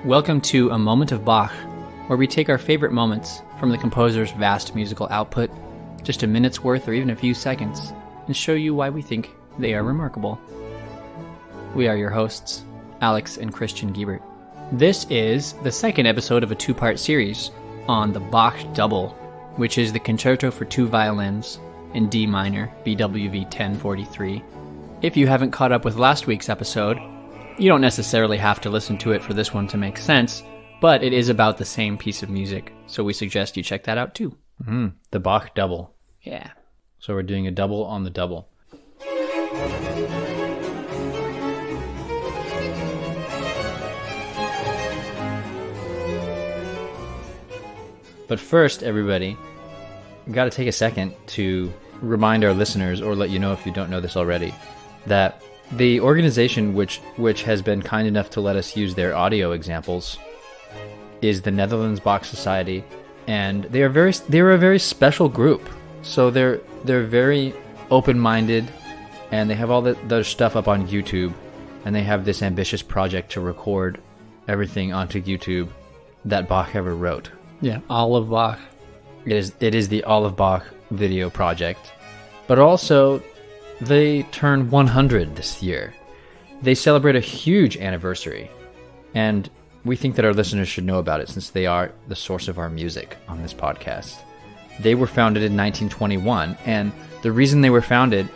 Welcome to A Moment of Bach, where we take our favorite moments from the composer's vast musical output, just a minute's worth or even a few seconds, and show you why we think they are remarkable. We are your hosts, Alex and Christian Giebert. This is the second episode of a two-part series on the Bach Double, which is the Concerto for two violins in D minor, BWV 1043. If you haven't caught up with last week's episode, you don't necessarily have to listen to it for this one to make sense, but it is about the same piece of music, so we suggest you check that out too. The Bach Double. Yeah. So we're doing a double on the double. But first, everybody, we've got to take a second to remind our listeners, or let you know if you don't know this already, that the organization which has been kind enough to let us use their audio examples is the Netherlands Bach Society, and they're a very special group. So they're very open-minded, and they have all their stuff up on YouTube, and they have this ambitious project to record everything onto YouTube that Bach ever wrote. Yeah, all of Bach. It is the All of Bach video project, but also they turn 100 this year. They celebrate a huge anniversary, and we think that our listeners should know about it since they are the source of our music on this podcast. They were founded in 1921, and the reason they were founded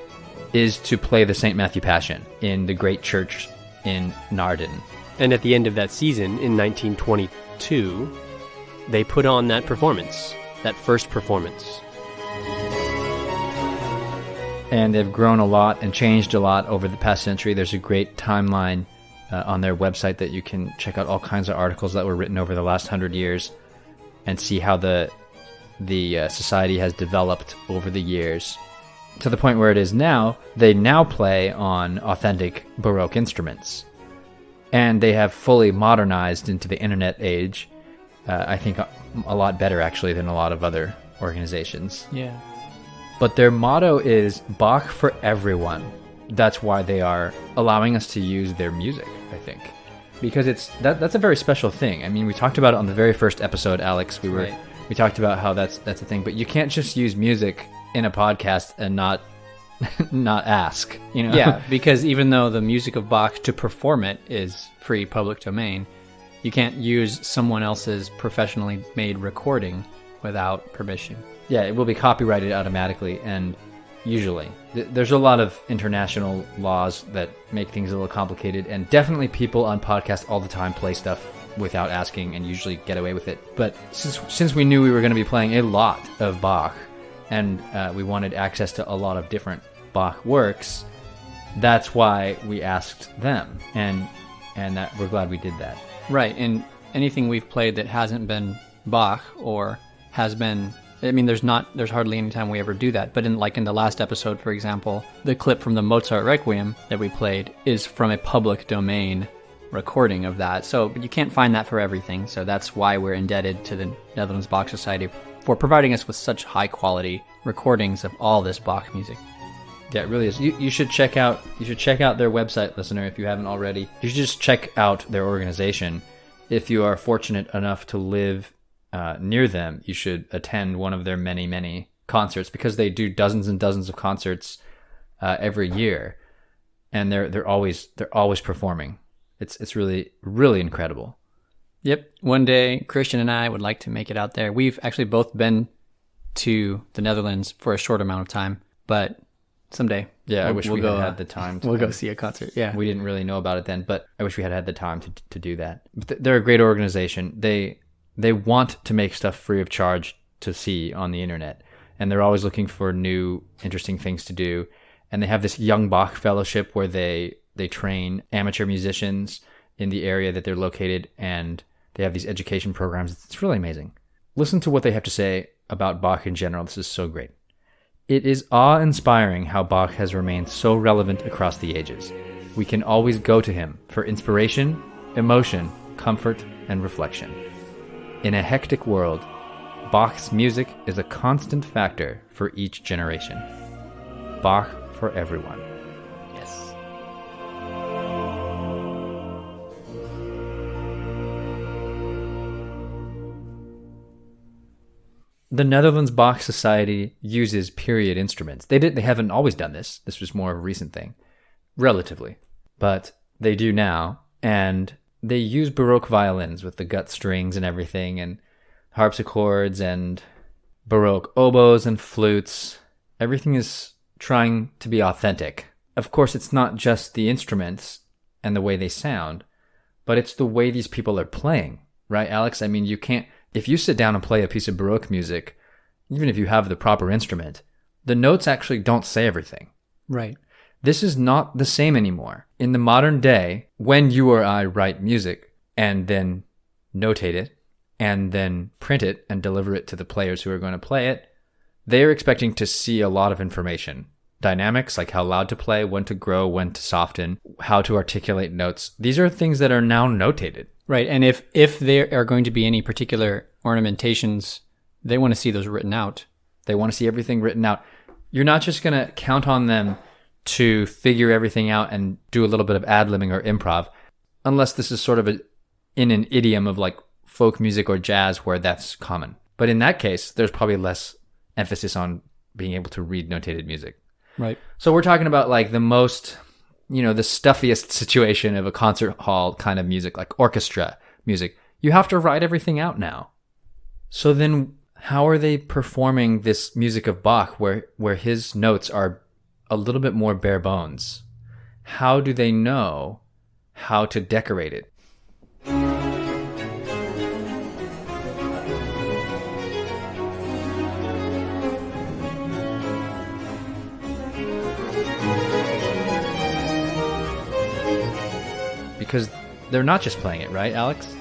is to play the St. Matthew Passion in the great church in Naarden. And at the end of that season, in 1922, they put on that performance, that first performance. And they've grown a lot and changed a lot over the past century. There's a great timeline on their website that you can check out all kinds of articles that were written over the last 100 years and see how the society has developed over the years to the point where it is now. They now play on authentic baroque instruments, and they have fully modernized into the internet age. I think a lot better actually than a lot of other organizations. Yeah. But their motto is Bach for everyone. That's why they are allowing us to use their music, I think. Because that's a very special thing. I mean, we talked about it on the very first episode, Alex. We talked about how that's a thing, but you can't just use music in a podcast and not ask, you know? Yeah, because even though the music of Bach, to perform it, is free public domain, you can't use someone else's professionally made recording without permission. Yeah, it will be copyrighted automatically, and usually. There's a lot of international laws that make things a little complicated, and definitely people on podcasts all the time play stuff without asking and usually get away with it. But since we knew we were going to be playing a lot of Bach, and we wanted access to a lot of different Bach works, that's why we asked them, and that we're glad we did that. Right, and anything we've played that hasn't been Bach or has been, I mean, there's hardly any time we ever do that, but in the last episode, for example, the clip from the Mozart Requiem that we played is from a public domain recording of that. So you can't find that for everything, so that's why we're indebted to the Netherlands Bach Society for providing us with such high quality recordings of all this Bach music. Yeah, it really is. You should check out their website, listener, if you haven't already. You should just check out their organization. If you are fortunate enough to live near them, you should attend one of their many, many concerts, because they do dozens and dozens of concerts every year, and they're always performing. It's really, really incredible. Yep. One day, Christian and I would like to make it out there. We've actually both been to the Netherlands for a short amount of time, but someday. Yeah, I wish we had the time. We'll go see a concert. Yeah. We didn't really know about it then, but I wish we had the time to do that. But they're a great organization. They want to make stuff free of charge to see on the internet, and they're always looking for new, interesting things to do. And they have this Young Bach Fellowship where they train amateur musicians in the area that they're located, and they have these education programs. It's really amazing. Listen to what they have to say about Bach in general. This is so great. It is awe-inspiring how Bach has remained so relevant across the ages. We can always go to him for inspiration, emotion, comfort, and reflection. In a hectic world, Bach's music is a constant factor for each generation. Bach for everyone. Yes. The Netherlands Bach Society uses period instruments. They haven't always done this. This was more of a recent thing, relatively. But they do now, and they use baroque violins with the gut strings and everything, and harpsichords and baroque oboes and flutes. Everything is trying to be authentic. Of course, it's not just the instruments and the way they sound, but it's the way these people are playing, right, Alex? I mean, you can't, if you sit down and play a piece of baroque music, even if you have the proper instrument, the notes actually don't say everything. Right. This is not the same anymore. In the modern day, when you or I write music and then notate it and then print it and deliver it to the players who are going to play it, they are expecting to see a lot of information. Dynamics, like how loud to play, when to grow, when to soften, how to articulate notes. These are things that are now notated. Right. And if there are going to be any particular ornamentations, they want to see those written out. They want to see everything written out. You're not just going to count on them to figure everything out and do a little bit of ad-libbing or improv, unless this is sort of in an idiom of like folk music or jazz where that's common. But in that case, there's probably less emphasis on being able to read notated music. Right. So we're talking about like the most, the stuffiest situation of a concert hall kind of music, like orchestra music. You have to write everything out now. So then how are they performing this music of Bach where his notes are a little bit more bare bones? How do they know how to decorate it? Because they're not just playing it, right, Alex?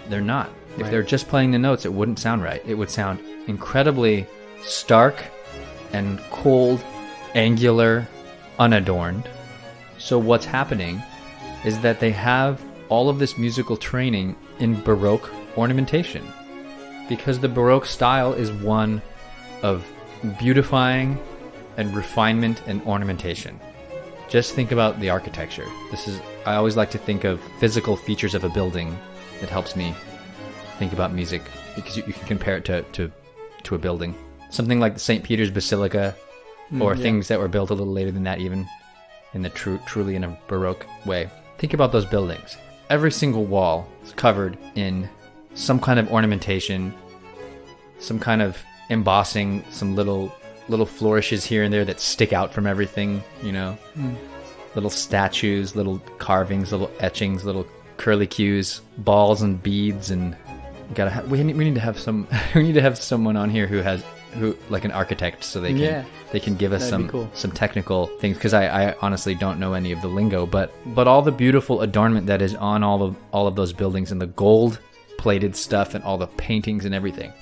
They're not. If they're just playing the notes, it wouldn't sound right. It would sound incredibly stark and cold, angular, unadorned. So what's happening is that they have all of this musical training in Baroque ornamentation, because the Baroque style is one of beautifying and refinement and ornamentation. Just think about the architecture. I always like to think of physical features of a building. It helps me think about music, because you can compare it to a building. Something like the St. Peter's Basilica, or things that were built a little later than that, even in the truly in a Baroque way. Think about those buildings. Every single wall is covered in some kind of ornamentation, some kind of embossing, some little flourishes here and there that stick out from everything, little statues, little carvings, little etchings, little curlicues, balls and beads, and we need to have someone on here who like an architect, so they can give us some technical things, because I honestly don't know any of the lingo, but all the beautiful adornment that is on all of those buildings, and the gold plated stuff and all the paintings and everything.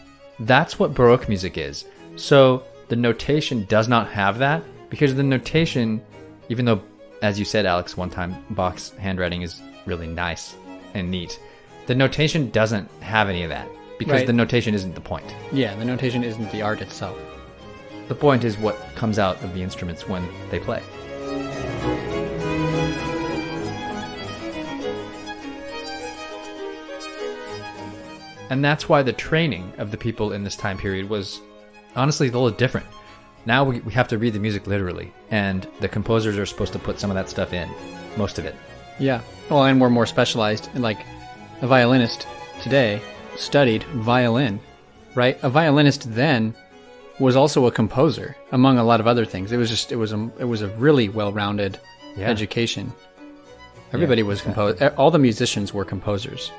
That's what Baroque music is. So the notation does not have that, because the notation, even though, as you said, Alex, one time, Bach's handwriting is really nice and neat, the notation doesn't have any of that, because the notation isn't the point. Yeah, the notation isn't the art itself. The point is what comes out of the instruments when they play. And that's why the training of the people in this time period was honestly a little different. Now we have to read the music literally, and the composers are supposed to put some of that stuff in, most of it. Yeah. Well, and we're more specialized. Like a violinist today studied violin, right? A violinist then was also a composer, among a lot of other things. It was a really well-rounded education. Everybody was composed. All the musicians were composers.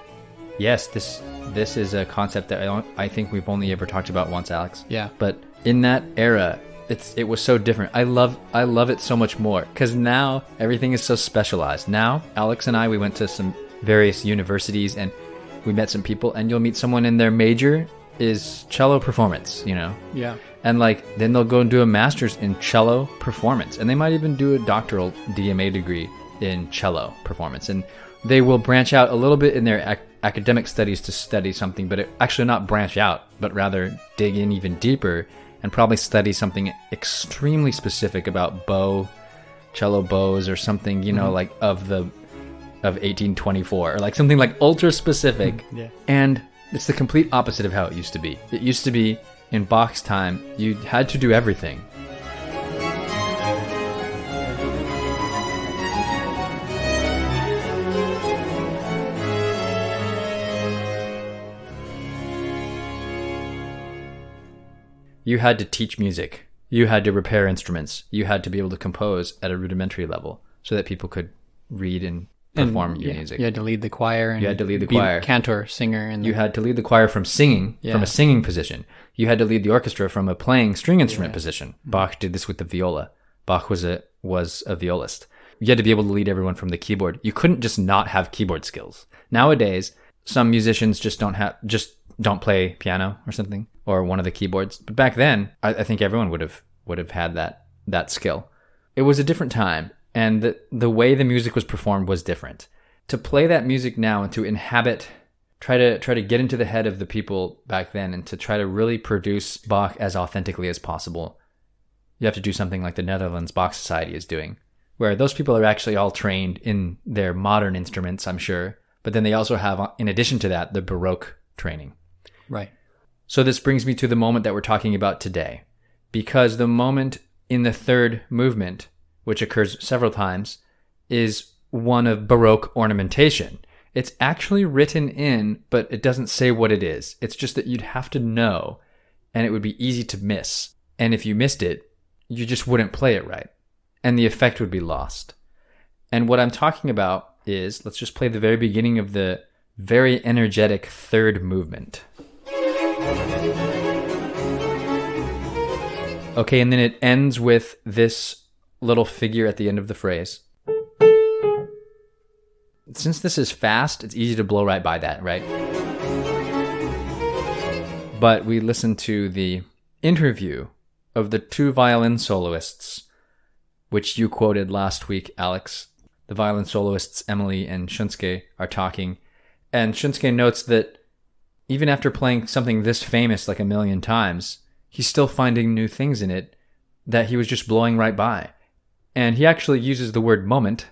Yes, this is a concept that I think we've only ever talked about once, Alex. Yeah. But in that era, it was so different. I love it so much more, because now everything is so specialized. Now, Alex and we went to some various universities, and we met some people, and you'll meet someone in their major is cello performance, Yeah. And then they'll go and do a master's in cello performance, and they might even do a doctoral DMA degree in cello performance, and they will branch out a little bit in their academic studies to study something, but actually not branch out, but rather dig in even deeper and probably study something extremely specific about cello bows or something, like of 1824, or like something like ultra specific. Yeah. And it's the complete opposite of how it used to be. It used to be in Bach's time, you had to do everything. You had to teach music. You had to repair instruments. You had to be able to compose at a rudimentary level so that people could read and perform your music. You had to lead the choir. And you had to lead the be choir. Cantor, singer. And you had to lead the choir from singing, from a singing position. You had to lead the orchestra from a playing string instrument position. Bach did this with the viola. Bach was a violist. You had to be able to lead everyone from the keyboard. You couldn't just not have keyboard skills. Nowadays, some musicians just don't play piano or something, or one of the keyboards. But back then, I think everyone would have had that skill. It was a different time, and the way the music was performed was different. To play that music now and to try to get into the head of the people back then, and to try to really produce Bach as authentically as possible, you have to do something like the Netherlands Bach Society is doing, where those people are actually all trained in their modern instruments, I'm sure, but then they also have, in addition to that, the baroque training. Right. So this brings me to the moment that we're talking about today, because the moment in the third movement, which occurs several times, is one of baroque ornamentation. It's actually written in, but it doesn't say what it is. It's just that you'd have to know, and it would be easy to miss. And if you missed it, you just wouldn't play it right, and the effect would be lost. And what I'm talking about is, let's just play the very beginning of the very energetic third movement. Okay, and then it ends with this little figure at the end of the phrase. Since this is fast, it's easy to blow right by that, right? But we listened to the interview of the two violin soloists, which you quoted last week, Alex. The violin soloists, Emily and Shunske, are talking. And Shunske notes that even after playing something this famous like a million times, he's still finding new things in it that he was just blowing right by. And he actually uses the word moment,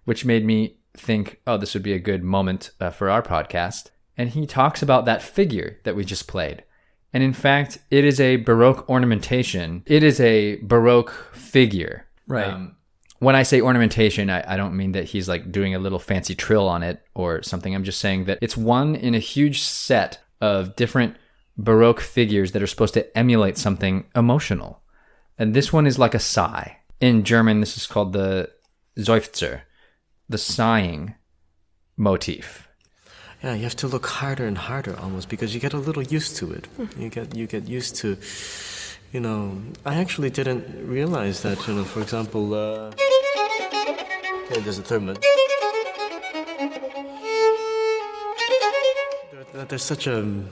which made me think, oh, this would be a good moment for our podcast. And he talks about that figure that we just played. And in fact, it is a baroque ornamentation. It is a baroque figure. Right. When I say ornamentation, I don't mean that he's like doing a little fancy trill on it or something. I'm just saying that it's one in a huge set of different baroque figures that are supposed to emulate something emotional. And this one is like a sigh. In German, this is called the Seufzer, the sighing motif. Yeah, you have to look harder and harder almost, because you get a little used to it. You get used to, I actually didn't realize that, for example, okay, there's a third one. There's such a,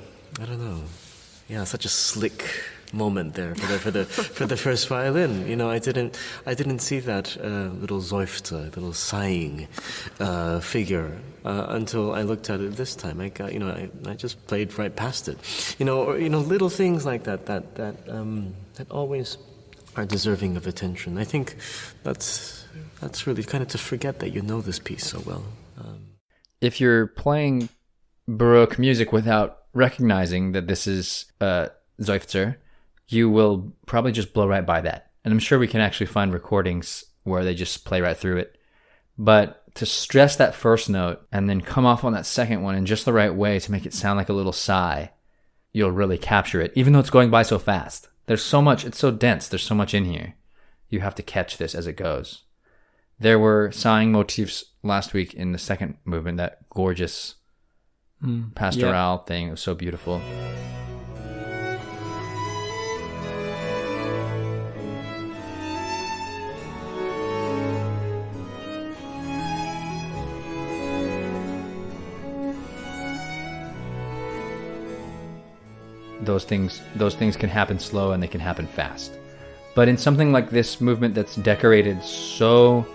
such a slick moment there for the first violin. I didn't see that little Seufzer, little sighing figure until I looked at it this time. I just played right past it. Little things like that always are deserving of attention. I think that's really kind of to forget that you know this piece so well. If you're playing baroque music without recognizing that this is Seufzer, you will probably just blow right by that. And I'm sure we can actually find recordings where they just play right through it. But to stress that first note and then come off on that second one in just the right way to make it sound like a little sigh, you'll really capture it, even though it's going by so fast. There's so much, it's so dense, there's so much in here. You have to catch this as it goes. There were sighing motifs last week in the second movement, that gorgeous pastoral thing. It was so beautiful. Those things can happen slow and they can happen fast. But in something like this movement that's decorated so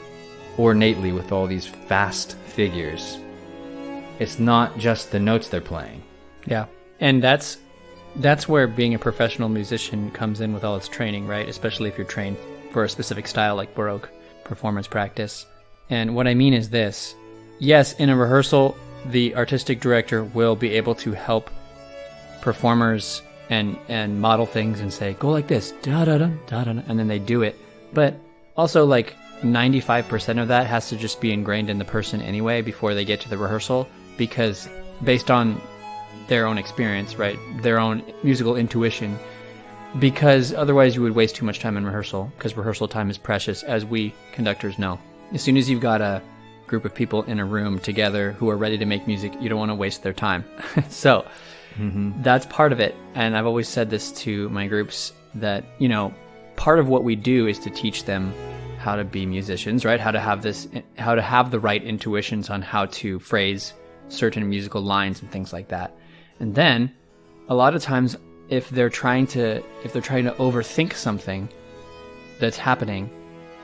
ornately with all these fast figures, it's not just the notes they're playing. Yeah. And that's where being a professional musician comes in with all its training, right? Especially if you're trained for a specific style like Baroque performance practice. And what I mean is this. Yes, in a rehearsal, the artistic director will be able to help performers and model things and say, go like this, da-da-da, da-da-da, and then they do it. But also, like, 95% of that has to just be ingrained in the person anyway before they get to the rehearsal, because based on their own experience, right, their own musical intuition, because otherwise you would waste too much time in rehearsal, because rehearsal time is precious, as we conductors know. As soon as you've got a group of people in a room together who are ready to make music, you don't want to waste their time. So that's part of it. And I've always said this to my groups, that, you know, part of what we do is to teach them how to be musicians, right? How to have the right intuitions on how to phrase certain musical lines and things like that. And then a lot of times, if they're trying to overthink something that's happening,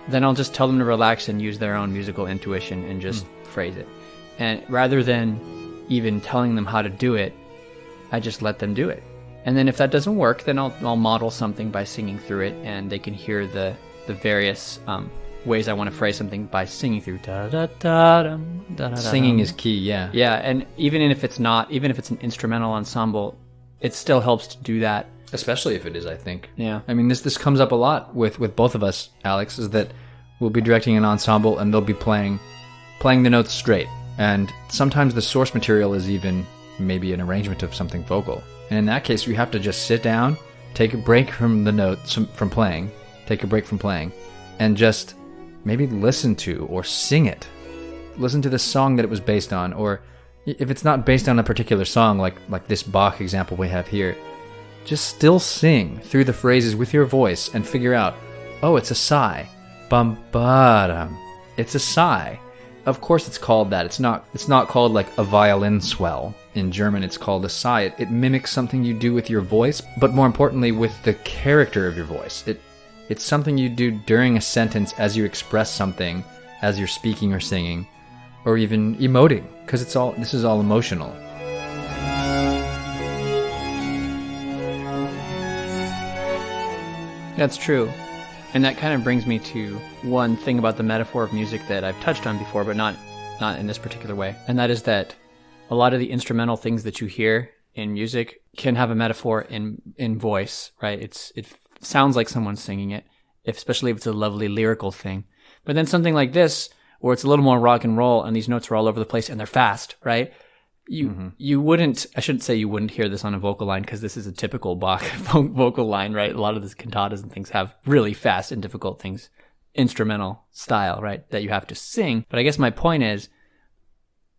then I'll just tell them to relax and use their own musical intuition and just phrase it. And rather than even telling them how to do it, I just let them do it. And then if that doesn't work, then I'll model something by singing through it, and they can hear the various ways I want to phrase something by singing through. Singing is key, yeah. Yeah, and even if it's an instrumental ensemble, it still helps to do that. Especially if it is, I think. Yeah. I mean, this comes up a lot with both of us, Alex, is that we'll be directing an ensemble and they'll be playing the notes straight. And sometimes the source material is even maybe an arrangement of something vocal. And in that case, we have to just sit down, take a break from the notes, from playing, and just maybe listen to or sing it. Listen to the song that it was based on, or if it's not based on a particular song, like this Bach example we have here, just still sing through the phrases with your voice and figure out, oh, it's a sigh. Bum ba-dum. It's a sigh. Of course it's called that. It's not called like a violin swell. In German it's called a sigh. It mimics something you do with your voice, but more importantly with the character of your voice. It's something you do during a sentence as you express something, as you're speaking or singing, or even emoting, because this is all emotional. That's true. And that kind of brings me to one thing about the metaphor of music that I've touched on before, but not in this particular way. And that is that a lot of the instrumental things that you hear in music can have a metaphor in voice, right? It sounds like someone's singing it, especially if it's a lovely lyrical thing. But then something like this, where it's a little more rock and roll and these notes are all over the place and they're fast, right? You wouldn't, I shouldn't say you wouldn't hear this on a vocal line, because this is a typical Bach vocal line, right? A lot of the cantatas and things have really fast and difficult things, instrumental style, right? That you have to sing. But I guess my point is,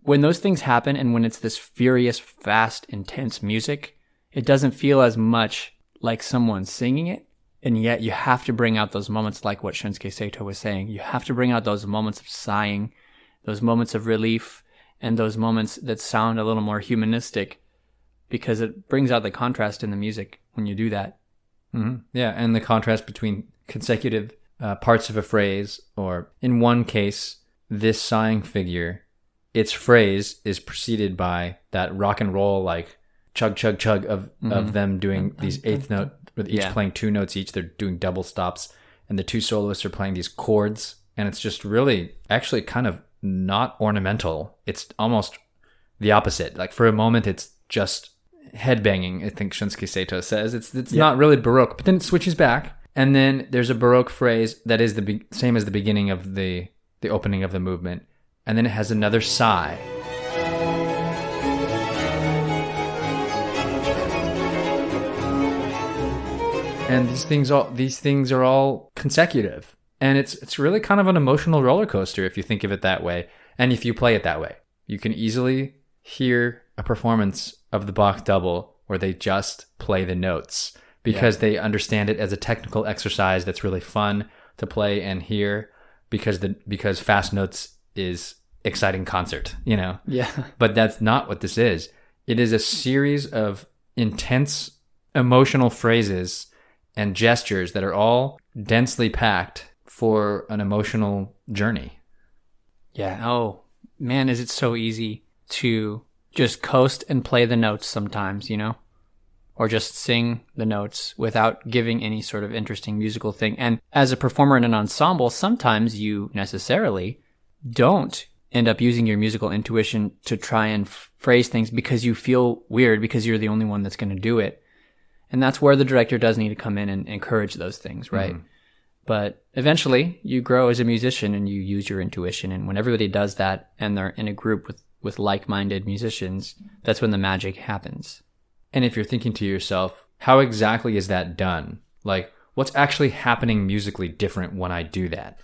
when those things happen and when it's this furious, fast, intense music, it doesn't feel as much like someone singing it. And yet you have to bring out those moments like what Shunske Sato was saying. You have to bring out those moments of sighing, those moments of relief, and those moments that sound a little more humanistic, because it brings out the contrast in the music when you do that. Mm-hmm. Yeah, and the contrast between consecutive parts of a phrase, or in one case, this sighing figure, its phrase is preceded by that rock and roll, like chug, chug, chug of them doing these eighth note, with each playing two notes each. They're doing double stops, and the two soloists are playing these chords, and it's just really actually kind of not ornamental. It's almost the opposite. Like for a moment, it's just headbanging, I think Shunske Sato says. It's not really Baroque, but then it switches back, and then there's a Baroque phrase that is the same as the beginning of the opening of the movement, and then it has another sigh. And these things are all consecutive. And it's really kind of an emotional roller coaster if you think of it that way, and if you play it that way. You can easily hear a performance of the Bach Double where they just play the notes, because they understand it as a technical exercise that's really fun to play and hear, because fast notes is exciting concert, you know? Yeah. But that's not what this is. It is a series of intense emotional phrases and gestures that are all densely packed for an emotional journey. Yeah. Oh, man, is it so easy to just coast and play the notes sometimes, you know? Or just sing the notes without giving any sort of interesting musical thing. And as a performer in an ensemble, sometimes you necessarily don't end up using your musical intuition to try and phrase things because you feel weird, because you're the only one that's going to do it. And that's where the director does need to come in and encourage those things, right? But eventually, you grow as a musician and you use your intuition. And when everybody does that and they're in a group with like-minded musicians, that's when the magic happens. And if you're thinking to yourself, how exactly is that done? Like, what's actually happening musically different when I do that?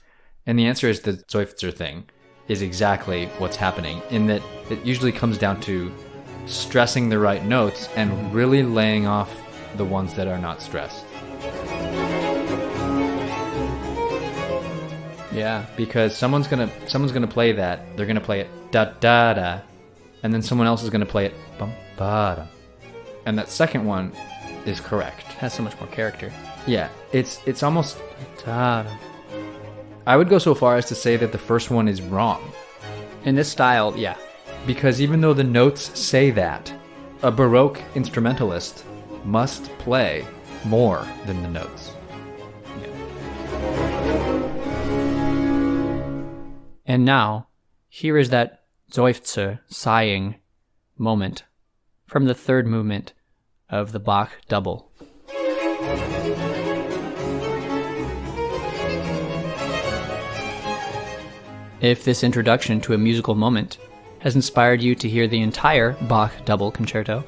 And the answer is the Seufzer thing is exactly what's happening, in that it usually comes down to stressing the right notes and really laying off the ones that are not stressed. Yeah. Because someone's gonna play that, they're gonna play it da da da, and then someone else is gonna play it bum ba da. And that second one is correct. Has so much more character. Yeah, it's almost da da. I would go so far as to say that the first one is wrong. In this style, yeah. Because even though the notes say that, a baroque instrumentalist must play more than the notes. And now, here is that Seufzer, sighing moment from the third movement of the Bach Double. If this introduction to a musical moment has inspired you to hear the entire Bach Double Concerto,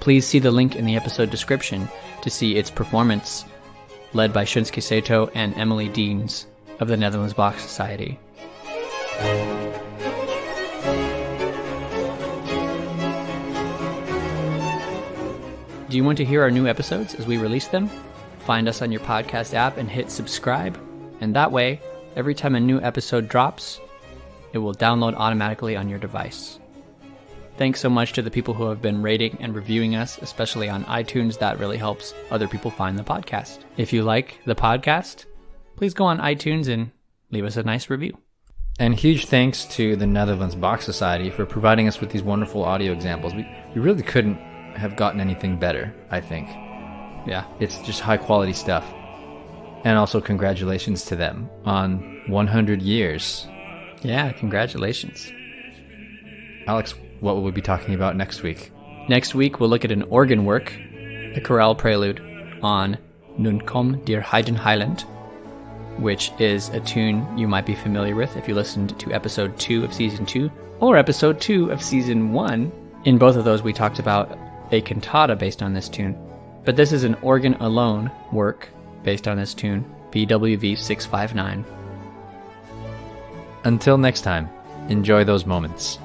please see the link in the episode description to see its performance, led by Shunske Sato and Emily Deans of the Netherlands Bach Society. Do you want to hear our new episodes as we release them? Find us on your podcast app and hit subscribe, and that way, every time a new episode drops, it will download automatically on your device. Thanks so much to the people who have been rating and reviewing us, especially on iTunes. That really helps other people find the podcast. If you like the podcast, please go on iTunes and leave us a nice review. And huge thanks to the Netherlands Bach Society for providing us with these wonderful audio examples. We really couldn't have gotten anything better, I think. Yeah. It's just high quality stuff. And also congratulations to them on 100 years. Yeah, congratulations. Alex, what will we be talking about next week? Next week, we'll look at an organ work, the chorale prelude on Nun komm dir Heiden Heiland, which is a tune you might be familiar with if you listened to episode 2 of season 2 or episode 2 of season 1. In both of those, we talked about a cantata based on this tune, but this is an organ alone work based on this tune, BWV 659. Until next time, enjoy those moments.